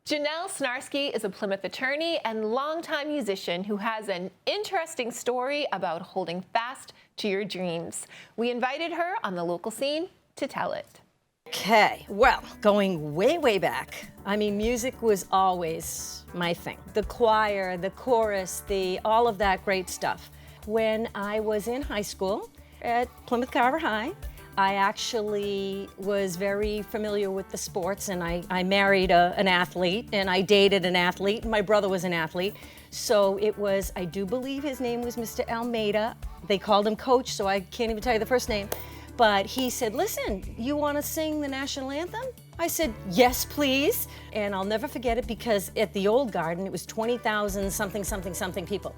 Janelle Snarsky is a Plymouth attorney and longtime musician who has an interesting story about holding fast to your dreams. We invited her on the local scene to tell it. Okay, well, going way, way back, I mean, music was always my thing. The choir, the chorus, all of that great stuff. When I was in high school at Plymouth Carver High, I actually was very familiar with the sports, and I married an athlete, and I dated an athlete, and my brother was an athlete. So it was, I do believe his name was Mr. Almeida. They called him Coach, so I can't even tell you the first name. But he said, listen, you want to sing the national anthem? I said, yes, please. And I'll never forget it because at the old garden, it was 20,000 something people.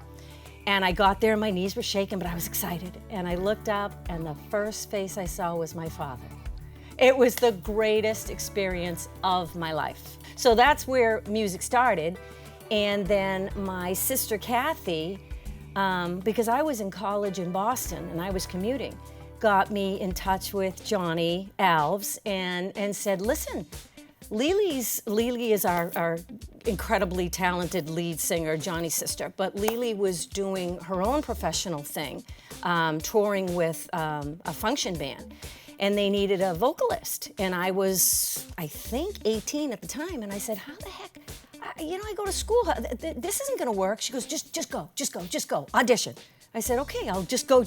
And I got there and my knees were shaking, but I was excited. And I looked up and the first face I saw was my father. It was the greatest experience of my life. So that's where music started. And then my sister Kathy, because I was in college in Boston and I was commuting, got me in touch with Johnny Alves and said, listen, Lily is our incredibly talented lead singer, Johnny's sister, but Lily was doing her own professional thing, touring with a function band, and they needed a vocalist. And I was, I think, 18 at the time, and I said, how the heck? I go to school. This isn't gonna work. She goes, just go, audition. I said, okay, I'll just go.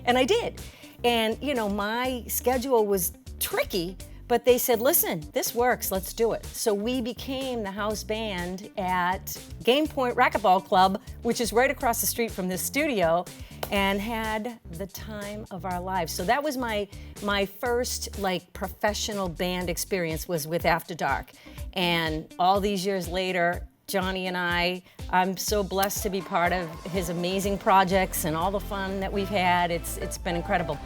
And I did. And, my schedule was tricky, but they said, listen, this works, let's do it. So we became the house band at Game Point Racquetball Club, which is right across the street from this studio, and had the time of our lives. So that was my first professional band experience was with After Dark. And all these years later, Johnny and I'm so blessed to be part of his amazing projects and all the fun that we've had. It's been incredible.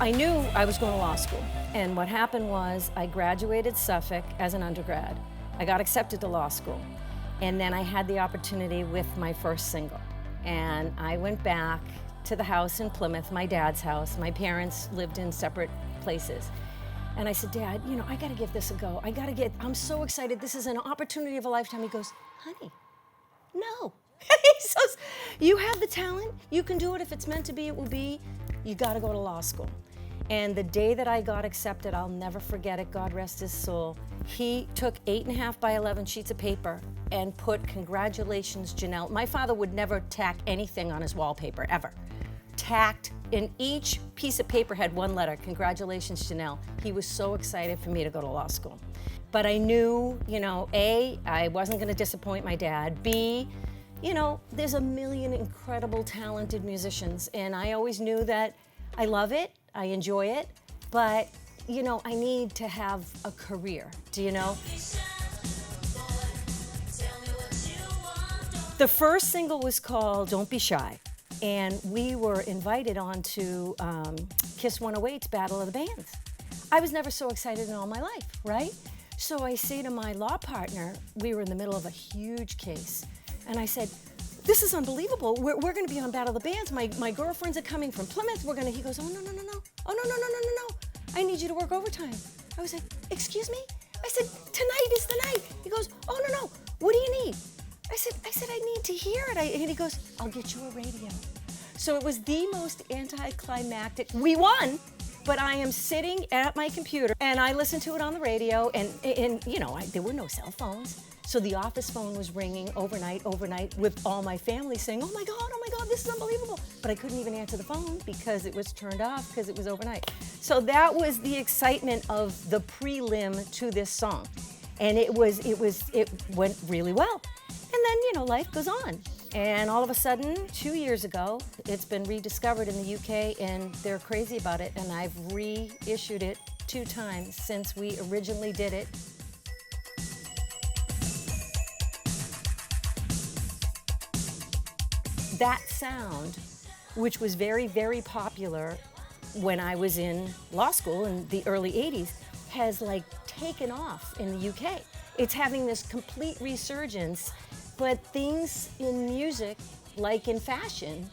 I knew I was going to law school, and what happened was I graduated Suffolk as an undergrad. I got accepted to law school, and then I had the opportunity with my first single. And I went back to the house in Plymouth, my dad's house. My parents lived in separate places. And I said, Dad, I gotta give this a go. I'm so excited. This is an opportunity of a lifetime. He goes, honey, no. He says, you have the talent. You can do it. If it's meant to be, it will be. You gotta go to law school. And the day that I got accepted, I'll never forget it, God rest his soul. He took 8.5 by 11 sheets of paper and put congratulations, Janelle. My father would never tack anything on his wallpaper, ever. Tacked, in each piece of paper had one letter, congratulations, Janelle. He was so excited for me to go to law school. But I knew, A, I wasn't gonna disappoint my dad. B, there's a million incredible, talented musicians, and I always knew that I love it, I enjoy it, but, I need to have a career, do you know? The first single was called Don't Be Shy, and we were invited on to Kiss 108's Battle of the Bands. I was never so excited in all my life, right? So I say to my law partner, we were in the middle of a huge case, and I said, this is unbelievable. We're going to be on Battle of the Bands. My girlfriends are coming from Plymouth. He goes, oh, no. Oh, no. I need you to work overtime. I was like, excuse me? I said, tonight is the night. He goes, oh, no. What do you need? I said, I need to hear it. And he goes, I'll get you a radio. So it was the most anticlimactic. We won, but I am sitting at my computer and I listened to it on the radio and there were no cell phones. So the office phone was ringing overnight with all my family saying, oh my God, this is unbelievable. But I couldn't even answer the phone because it was turned off because it was overnight. So that was the excitement of the prelim to this song. And it went really well. And then, life goes on. And all of a sudden, 2 years ago, it's been rediscovered in the UK and they're crazy about it. And I've reissued it 2 times since we originally did it. That sound, which was very, very popular when I was in law school in the early 80s, has taken off in the UK. It's having this complete resurgence, but things in music, like in fashion,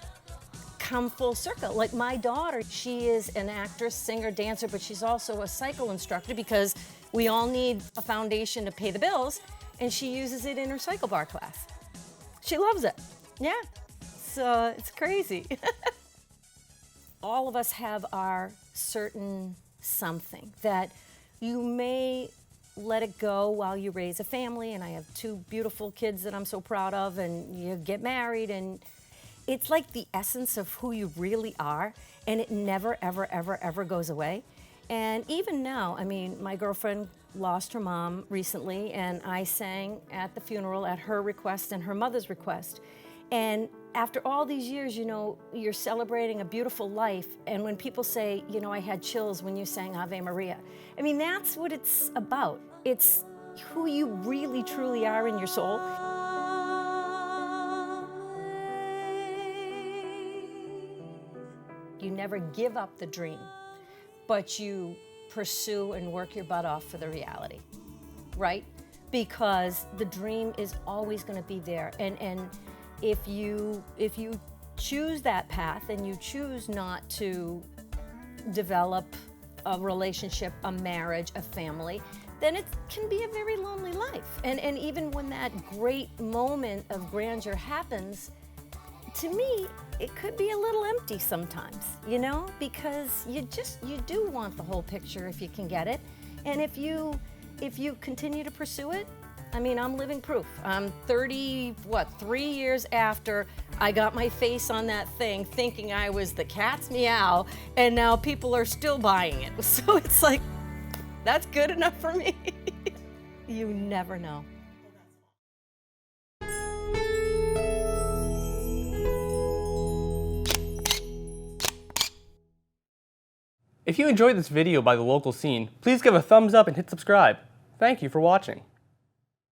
come full circle. Like my daughter, she is an actress, singer, dancer, but she's also a cycle instructor because we all need a foundation to pay the bills, and she uses it in her cycle bar class. She loves it. Yeah, so it's crazy. All of us have our certain something that you may let it go while you raise a family, and I have 2 beautiful kids that I'm so proud of, and you get married, and it's like the essence of who you really are, and it never, ever, ever, ever goes away. And even now, I mean, my girlfriend lost her mom recently, and I sang at the funeral at her request and her mother's request. And after all these years, you know, you're celebrating a beautiful life, and when people say, you know, I had chills when you sang Ave Maria, I mean, that's what it's about. It's who you really, truly are in your soul. You never give up the dream, but you pursue and work your butt off for the reality, right? Because the dream is always going to be there. And if you choose that path and you choose not to develop a relationship, a marriage, a family, then it can be a very lonely life. And even when that great moment of grandeur happens, to me, it could be a little empty sometimes, you know, because you do want the whole picture if you can get it. And if you continue to pursue it, I mean, I'm living proof. I'm 3 years after I got my face on that thing thinking I was the cat's meow, and now people are still buying it. So it's like, that's good enough for me. You never know. If you enjoyed this video by The Local Scene, please give a thumbs up and hit subscribe. Thank you for watching.